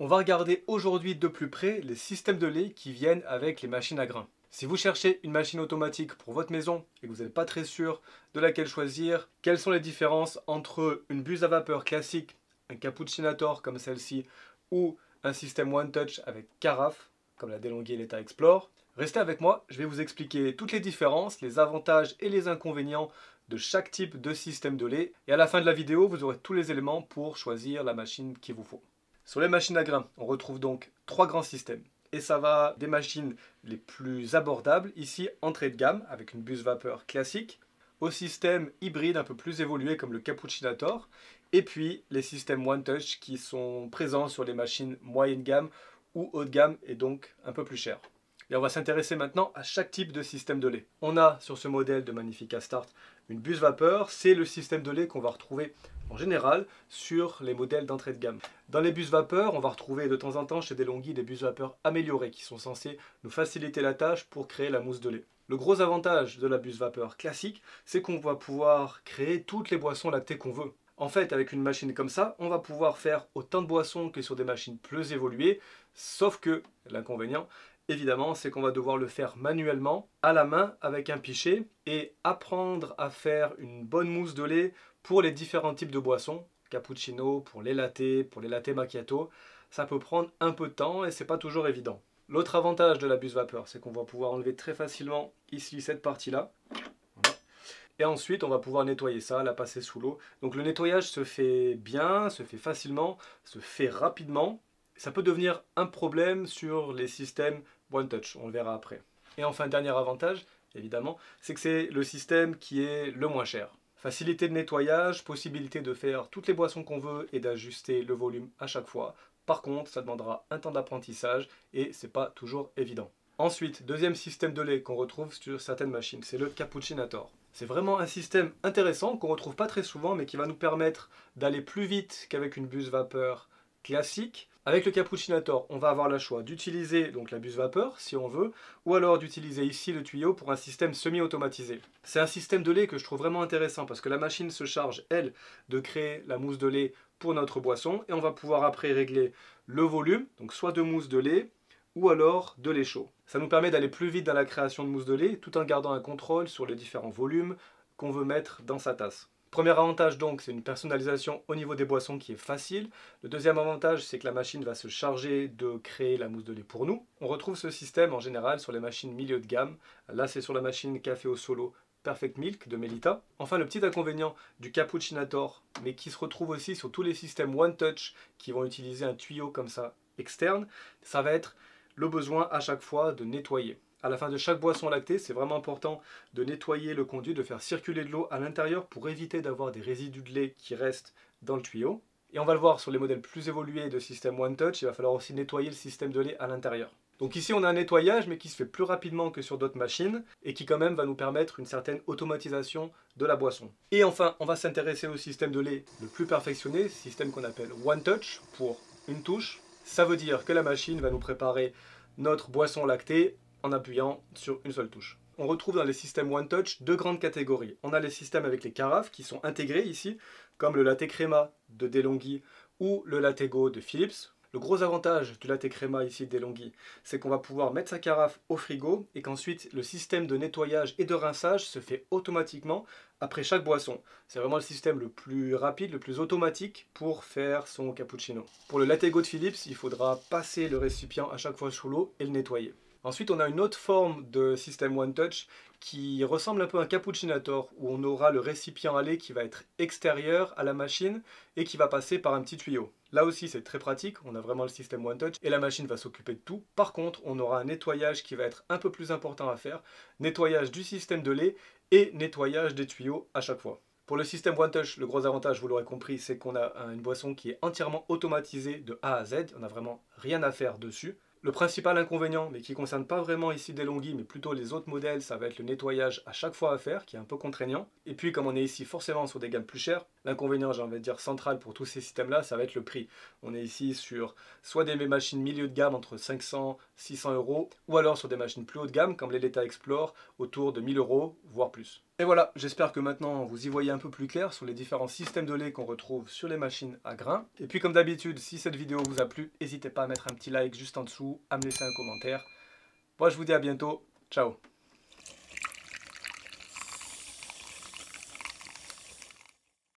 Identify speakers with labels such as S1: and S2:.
S1: On va regarder aujourd'hui de plus près les systèmes de lait qui viennent avec les machines à grains. Si vous cherchez une machine automatique pour votre maison et que vous n'êtes pas très sûr de laquelle choisir, quelles sont les différences entre une buse à vapeur classique, un cappuccinator comme celle-ci ou un système One Touch avec carafe comme la DeLonghi Eletta Explore, restez avec moi, je vais vous expliquer toutes les différences, les avantages et les inconvénients de chaque type de système de lait. Et à la fin de la vidéo, vous aurez tous les éléments pour choisir la machine qu'il vous faut. Sur les machines à grains, on retrouve donc trois grands systèmes. Et ça va des machines les plus abordables, ici entrée de gamme avec une buse vapeur classique, au système hybride un peu plus évolué comme le Cappuccinator, et puis les systèmes One Touch qui sont présents sur les machines moyenne gamme ou haut de gamme et donc un peu plus chères. Et on va s'intéresser maintenant à chaque type de système de lait. On a sur ce modèle de Magnifica Start une buse vapeur, c'est le système de lait qu'on va retrouver en général sur les modèles d'entrée de gamme. Dans les buses vapeur, on va retrouver de temps en temps chez DeLonghi des buses vapeur améliorées qui sont censées nous faciliter la tâche pour créer la mousse de lait. Le gros avantage de la buse vapeur classique, c'est qu'on va pouvoir créer toutes les boissons lactées qu'on veut. En fait, avec une machine comme ça, on va pouvoir faire autant de boissons que sur des machines plus évoluées, sauf que l'inconvénient, évidemment, c'est qu'on va devoir le faire manuellement, à la main, avec un pichet, et apprendre à faire une bonne mousse de lait pour les différents types de boissons, cappuccino, pour les latte macchiato, ça peut prendre un peu de temps et c'est pas toujours évident. L'autre avantage de la buse vapeur, c'est qu'on va pouvoir enlever très facilement ici cette partie-là. Et ensuite, on va pouvoir nettoyer ça, la passer sous l'eau. Donc le nettoyage se fait bien, se fait facilement, se fait rapidement. Ça peut devenir un problème sur les systèmes One Touch, on le verra après. Et enfin, dernier avantage, évidemment, c'est que c'est le système qui est le moins cher. Facilité de nettoyage, possibilité de faire toutes les boissons qu'on veut et d'ajuster le volume à chaque fois. Par contre, ça demandera un temps d'apprentissage et c'est pas toujours évident. Ensuite, deuxième système de lait qu'on retrouve sur certaines machines, c'est le Cappuccinator. C'est vraiment un système intéressant qu'on retrouve pas très souvent mais qui va nous permettre d'aller plus vite qu'avec une buse vapeur classique. Avec le Cappuccinator, on va avoir le choix d'utiliser donc la buse vapeur si on veut, ou alors d'utiliser ici le tuyau pour un système semi-automatisé. C'est un système de lait que je trouve vraiment intéressant parce que la machine se charge, elle, de créer la mousse de lait pour notre boisson et on va pouvoir après régler le volume, donc soit de mousse de lait ou alors de lait chaud. Ça nous permet d'aller plus vite dans la création de mousse de lait tout en gardant un contrôle sur les différents volumes qu'on veut mettre dans sa tasse. Premier avantage donc, c'est une personnalisation au niveau des boissons qui est facile. Le deuxième avantage, c'est que la machine va se charger de créer la mousse de lait pour nous. On retrouve ce système en général sur les machines milieu de gamme. Là, c'est sur la machine Café au Solo Perfect Milk de Melita. Enfin, le petit inconvénient du Cappuccinator, mais qui se retrouve aussi sur tous les systèmes One Touch qui vont utiliser un tuyau comme ça externe, ça va être le besoin à chaque fois de nettoyer. À la fin de chaque boisson lactée, c'est vraiment important de nettoyer le conduit, de faire circuler de l'eau à l'intérieur pour éviter d'avoir des résidus de lait qui restent dans le tuyau. Et on va le voir sur les modèles plus évolués de système One Touch, il va falloir aussi nettoyer le système de lait à l'intérieur. Donc ici on a un nettoyage mais qui se fait plus rapidement que sur d'autres machines et qui quand même va nous permettre une certaine automatisation de la boisson. Et enfin on va s'intéresser au système de lait le plus perfectionné, système qu'on appelle One Touch pour une touche. Ça veut dire que la machine va nous préparer notre boisson lactée en appuyant sur une seule touche. On retrouve dans les systèmes One Touch deux grandes catégories. On a les systèmes avec les carafes qui sont intégrés ici, comme le Latte Crema de DeLonghi ou le Latte Go de Philips. Le gros avantage du Latte Crema ici de DeLonghi, c'est qu'on va pouvoir mettre sa carafe au frigo et qu'ensuite le système de nettoyage et de rinçage se fait automatiquement après chaque boisson. C'est vraiment le système le plus rapide, le plus automatique pour faire son cappuccino. Pour le Latte Go de Philips, il faudra passer le récipient à chaque fois sous l'eau et le nettoyer. Ensuite, on a une autre forme de système One Touch qui ressemble un peu à un Cappuccinator où on aura le récipient à lait qui va être extérieur à la machine et qui va passer par un petit tuyau. Là aussi, c'est très pratique, on a vraiment le système One Touch et la machine va s'occuper de tout. Par contre, on aura un nettoyage qui va être un peu plus important à faire, nettoyage du système de lait et nettoyage des tuyaux à chaque fois. Pour le système One Touch, le gros avantage, vous l'aurez compris, c'est qu'on a une boisson qui est entièrement automatisée de A à Z, on n'a vraiment rien à faire dessus. Le principal inconvénient, mais qui ne concerne pas vraiment ici DeLonghi, mais plutôt les autres modèles, ça va être le nettoyage à chaque fois à faire, qui est un peu contraignant. Et puis, comme on est ici forcément sur des gammes plus chères, L'inconvénient, j'ai envie de dire, central pour tous ces systèmes-là, ça va être le prix. On est ici sur soit des machines milieu de gamme entre 500 et 600 euros, ou alors sur des machines plus haut de gamme comme les Leta Explore autour de 1000 euros, voire plus. Et voilà, j'espère que maintenant vous y voyez un peu plus clair sur les différents systèmes de lait qu'on retrouve sur les machines à grains. Et puis comme d'habitude, si cette vidéo vous a plu, n'hésitez pas à mettre un petit like juste en dessous, à me laisser un commentaire. Moi je vous dis à bientôt, ciao.